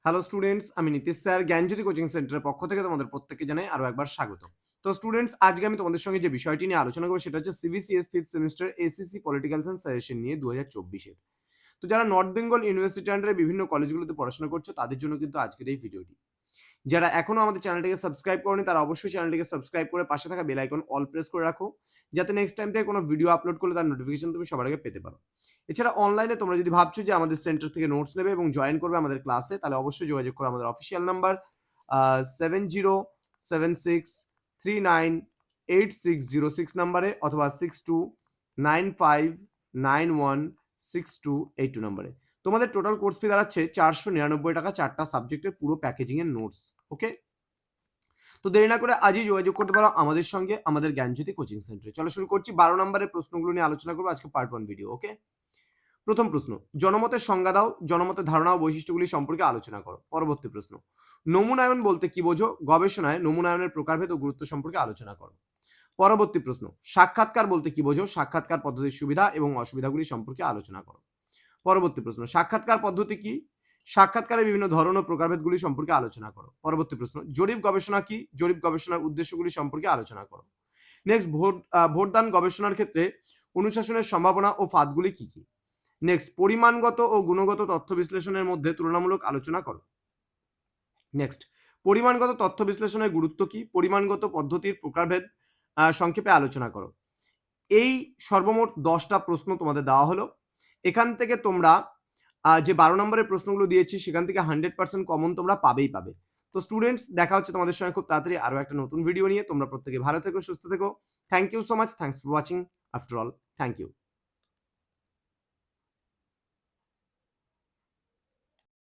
Hello students, আমি Nitish sir জ্ঞানজ্যোতি coaching সেন্টারের পক্ষ থেকে তোমাদের প্রত্যেককে জানাই আরো একবার স্বাগত। তো স্টুডেন্টস, আজকে আমি তোমাদের সঙ্গে যে বিষয়টি নিয়ে আলোচনা করব সেটা হচ্ছে CBCS fifth semester SSC political science suggestion নিয়ে 2024 এর। তো যারা নর্থ বেঙ্গল ইউনিভার্সিটি আন্ডারে বিভিন্ন কলেজগুলোতে পড়াশোনা করছো তাদের জন্য কিন্তু আজকের এই ভিডিওটি। যারা এখনো আমাদের চ্যানেলটিকে সাবস্ক্রাইব করনি তারা অবশ্যই চ্যানেলটিকে সাবস্ক্রাইব করে পাশে থাকা বেল আইকন অল প্রেস করে রাখো, যাতে নেক্সট টাইম থেকে কোনো ভিডিও আপলোড করলে তার নোটিফিকেশন তুমি সবার আগে পেতে পারো। এছাড়া অনলাইনে তোমরা যদি ভাবছো যে আমাদের সেন্টার থেকে নোটস নেবে এবং জয়েন করবে আমাদের ক্লাসে, তাহলে অবশ্যই যোগাযোগ করো আমাদের অফিসিয়াল নাম্বার 7076398606 নাম্বারে অথবা 6295916282 নাম্বারে। তোমাদের টোটাল কোর্স ফি দাঁড়াচ্ছে 499 টাকা, 4টা সাবজেক্টের পুরো প্যাকেজিং এর নোটস। ওকে, তো দেরি না করে আজই যোগাযোগ করতে পারো আমাদের সঙ্গে আমাদের জ্ঞানজ্যোতি কোচিং সেন্টারে। চলো শুরু করছি। 12 নম্বরের প্রশ্নগুলো নিয়ে আলোচনা করবো আজকে পার্ট 1 ভিডিও। ওকে, প্রথম প্রশ্ন, জনমতের সংজ্ঞা দাও, জনমতের ধারণা ও বৈশিষ্ট্যগুলি সম্পর্কে আলোচনা করো। পরবর্তী প্রশ্ন, নমুনায়ন বলতে কি বোঝো, গবেষণায় নমুনায়নের প্রকারভেদ ও গুরুত্ব সম্পর্কে আলোচনা করো। পরবর্তী প্রশ্ন, সাক্ষাৎকার বলতে কি বোঝো, সাক্ষাৎকার পদ্ধতির সুবিধা এবং অসুবিধাগুলি সম্পর্কে আলোচনা করো। পরবর্তী প্রশ্ন, সাক্ষাৎকার পদ্ধতি কি, সাক্ষাৎকারের বিভিন্ন ধরন ও প্রকারভেদগুলি সম্পর্কে আলোচনা করো। পরবর্তী প্রশ্ন, জরিপ গবেষণা কি, জরিপ গবেষণার উদ্দেশ্যগুলি সম্পর্কে আলোচনা করো। নেক্সট, ভোটদান গবেষণার ক্ষেত্রে অনুশাসনের সম্ভাবনা ও ফাঁদগুলি কি কি। নেক্সট, পরিমাণগত ও গুণগত তথ্য বিশ্লেষণের মধ্যে তুলনামূলক আলোচনা করো। নেক্সট, পরিমাণগত তথ্য বিশ্লেষণের গুরুত্ব কি, পরিমাণগত পদ্ধতির প্রকারভেদ সংক্ষেপে আলোচনা করো। এই সর্বমোট 10টা প্রশ্ন তোমাদের দেওয়া হলো। এখান থেকে তোমরা যে 12 নম্বরের প্রশ্নগুলো দিয়েছি সেখান থেকে 100% কমন তোমরা পাবেই পাবে। তো স্টুডেন্টস, দেখা হচ্ছে তোমাদের সঙ্গে খুব তাড়াতাড়ি আরো একটা নতুন ভিডিও নিয়ে। তোমরা প্রত্যেকে ভালো থেকো, সুস্থ থেকো। Thank you so much, thanks for watching. After all, thank you.